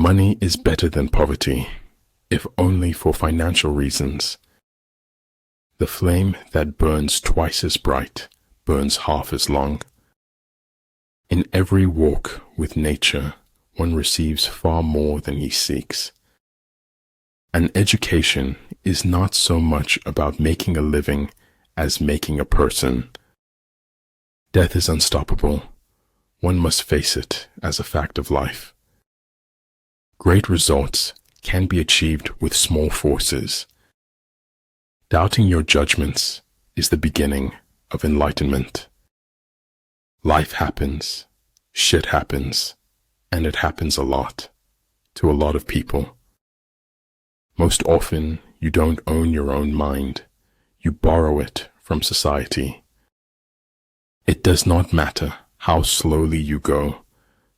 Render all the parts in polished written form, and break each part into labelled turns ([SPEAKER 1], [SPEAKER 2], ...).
[SPEAKER 1] Money is better than poverty, if only for financial reasons. The flame that burns twice as bright burns half as long. In every walk with nature, one receives far more than he seeks. An education is not so much about making a living as making a person. Death is unstoppable. One must face it as a fact of life. Great results can be achieved with small forces. Doubting your judgments is the beginning of enlightenment. Life happens, shit happens, and it happens a lot, to a lot of people. Most often, you don't own your own mind. You borrow it from society. It does not matter how slowly you go,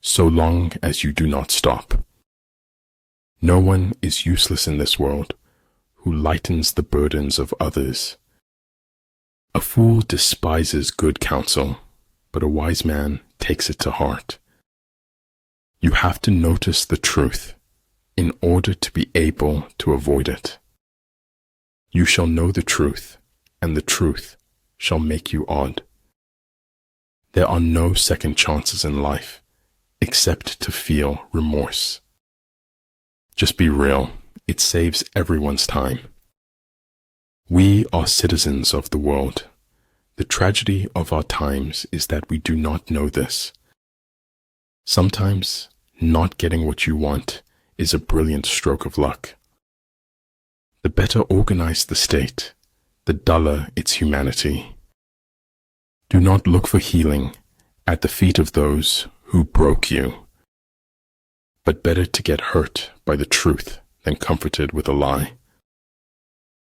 [SPEAKER 1] so long as you do not stop. No one is useless in this world who lightens the burdens of others. A fool despises good counsel, but a wise man takes it to heart. You have to notice the truth in order to be able to avoid it. You shall know the truth, and the truth shall make you odd. There are no second chances in life, except to feel remorse. Just be real. It saves everyone's time. We are citizens of the world. The tragedy of our times is that we do not know this. Sometimes, not getting what you want is a brilliant stroke of luck. The better organized the state, the duller its humanity. Do not look for healing at the feet of those who broke you, but better to get hurt by the truth than comforted with a lie.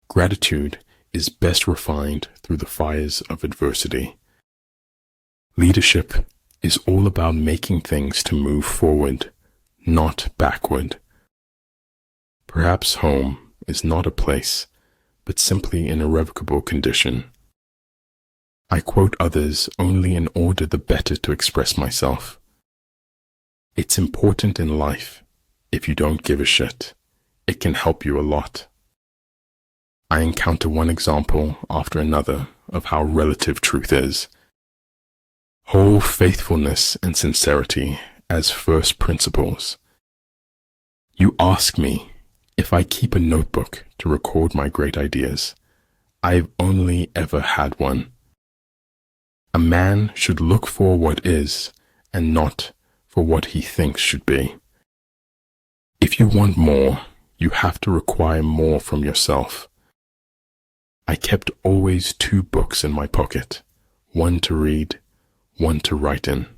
[SPEAKER 1] Gratitude is best refined through the fires of adversity. Leadership is all about making things to move forward, not backward. Perhaps home is not a place, but simply an irrevocable condition. I quote others only in order the better to express myself. It's important in life. If you don't give a shit, it can help you a lot. I encounter one example after another of how relative truth is. Whole faithfulness and sincerity as first principles. You ask me if I keep a notebook to record my great ideas. I've only ever had one. A man should look for what is and not for what he thinks should be. If you want more, you have to require more from yourself. I kept always 2 books in my pocket, one to read, one to write in.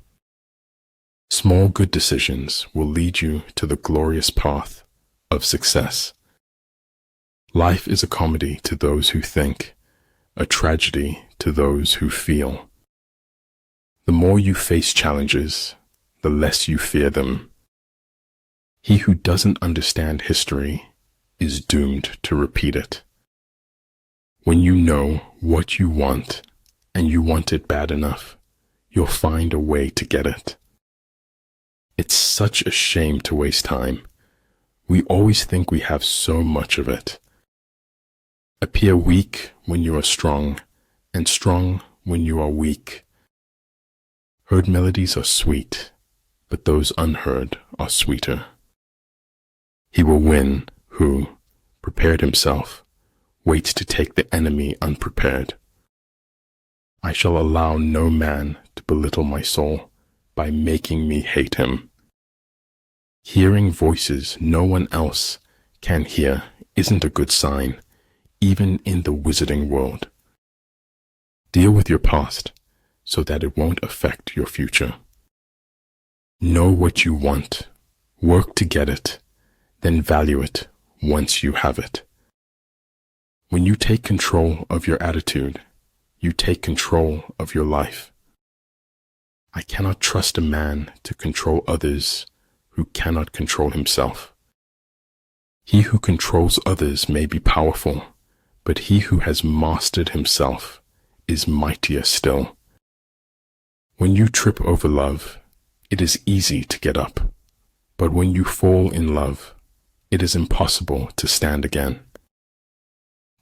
[SPEAKER 1] Small good decisions will lead you to the glorious path of success. Life is a comedy to those who think, a tragedy to those who feel. The more you face challenges, the less you fear them. He who doesn't understand history is doomed to repeat it. When you know what you want, and you want it bad enough, you'll find a way to get it. It's such a shame to waste time. We always think we have so much of it. Appear weak when you are strong, and strong when you are weak. Heard melodies are sweet, but those unheard are sweeter. He will win who, prepared himself, waits to take the enemy unprepared. I shall allow no man to belittle my soul by making me hate him. Hearing voices no one else can hear isn't a good sign, even in the wizarding world. Deal with your past so that it won't affect your future. Know what you want, work to get it, then value it once you have it. When you take control of your attitude, you take control of your life. I cannot trust a man to control others who cannot control himself. He who controls others may be powerful, but he who has mastered himself is mightier still. When you trip over love, it is easy to get up. But when you fall in love, it is impossible to stand again.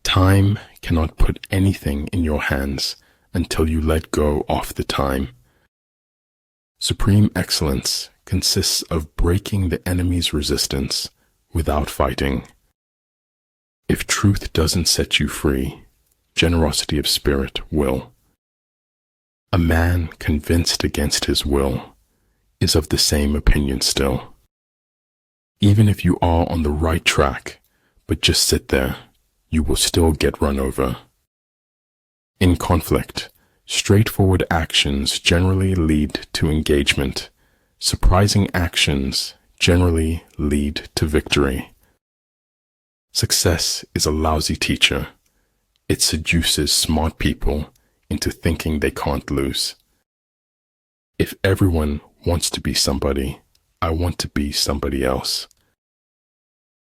[SPEAKER 1] Time cannot put anything in your hands until you let go of the time. Supreme excellence consists of breaking the enemy's resistance without fighting. If truth doesn't set you free, generosity of spirit will. A man convinced against his will is of the same opinion still. Even if you are on the right track, but just sit there, you will still get run over. In conflict, straightforward actions generally lead to engagement. Surprising actions generally lead to victory. Success is a lousy teacher. It seduces smart people into thinking they can't lose. If everyone wants to be somebody, I want to be somebody else.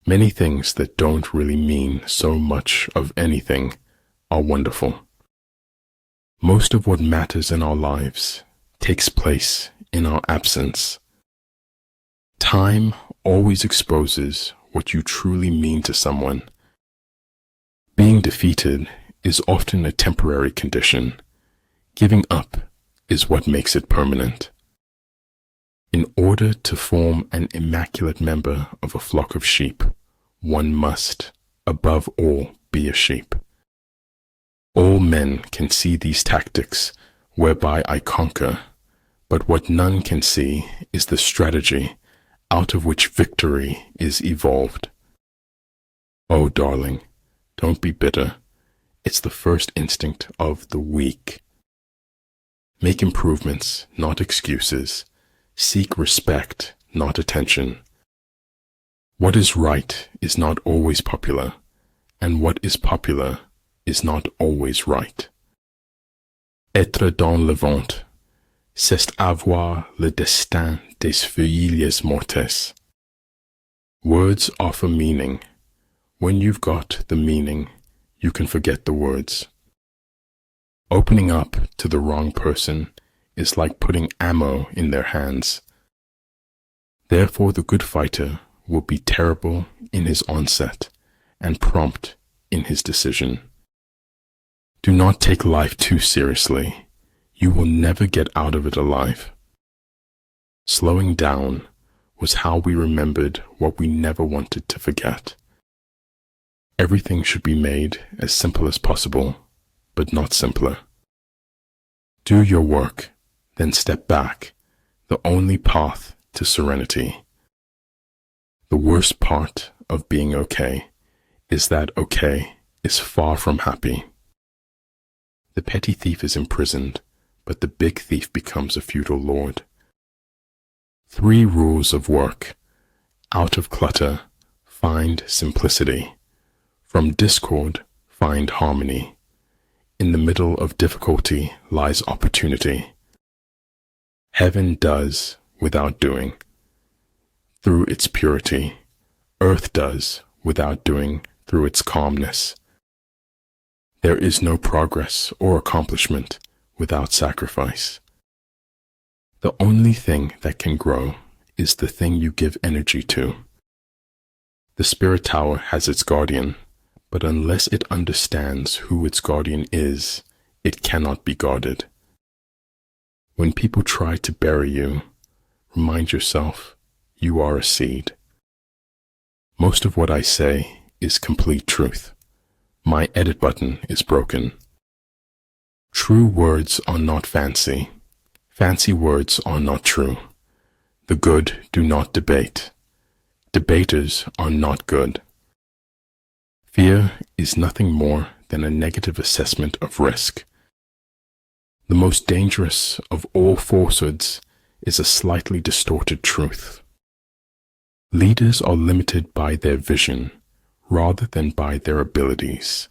[SPEAKER 1] Many things that don't really mean so much of anything are wonderful. Most of what matters in our lives takes place in our absence. Time always exposes what you truly mean to someone. Being defeated is often a temporary condition. Giving up is what makes it permanent. In order to form an immaculate member of a flock of sheep, one must, above all, be a sheep. All men can see these tactics whereby I conquer, but what none can see is the strategy out of which victory is evolved. Oh, darling, don't be bitter. It's the first instinct of the weak. Make improvements, not excuses. Seek respect, not attention. What is right is not always popular, and what is popular is not always right. Être dans le vent, c'est avoir le destin des feuilles mortes. Words offer meaning. When you've got the meaning, you can forget the words. Opening up to the wrong person is like putting ammo in their hands. Therefore, the good fighter will be terrible in his onset and prompt in his decision. Do not take life too seriously. You will never get out of it alive. Slowing down was how we remembered what we never wanted to forget. Everything should be made as simple as possible, but not simpler. Do your work, then step back, the only path to serenity. The worst part of being okay is that okay is far from happy. The petty thief is imprisoned, but the big thief becomes a feudal lord. 3 rules of work. Out of clutter, find simplicity. From discord, find harmony. In the middle of difficulty lies opportunity. Heaven does without doing, through its purity. Earth does without doing, through its calmness. There is no progress or accomplishment without sacrifice. The only thing that can grow is the thing you give energy to. The spirit tower has its guardian, but unless it understands who its guardian is, it cannot be guarded. When people try to bury you, remind yourself you are a seed. Most of what I say is complete truth. My edit button is broken. True words are not fancy. Fancy words are not true. The good do not debate. Debaters are not good. Fear is nothing more than a negative assessment of risk. The most dangerous of all falsehoods is a slightly distorted truth. Leaders are limited by their vision rather than by their abilities.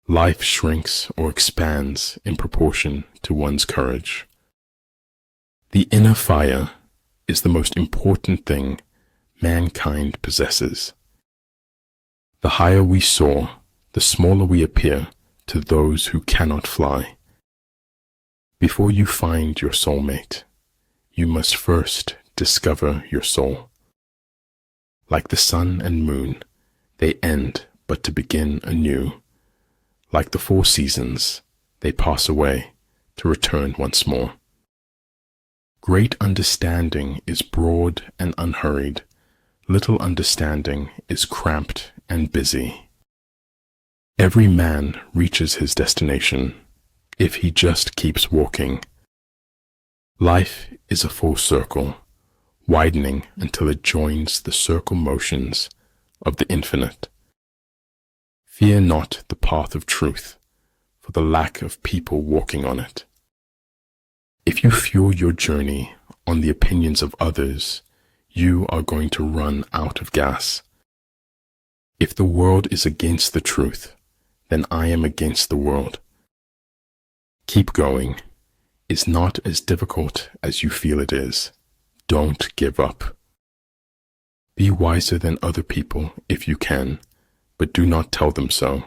[SPEAKER 1] Life shrinks or expands in proportion to one's courage. The inner fire is the most important thing mankind possesses. The higher we soar, the smaller we appear to those who cannot fly. Before you find your soulmate, you must first discover your soul. Like the sun and moon, they end but to begin anew. Like the 4 seasons, they pass away to return once more. Great understanding is broad and unhurried. Little understanding is cramped and busy. Every man reaches his destination if he just keeps walking. Life is a full circle, widening until it joins the circle motions of the infinite. Fear not the path of truth, for the lack of people walking on it. If you fuel your journey on the opinions of others, you are going to run out of gas. If the world is against the truth, then I am against the world. Keep going. It's not as difficult as you feel it is. Don't give up. Be wiser than other people if you can, but do not tell them so.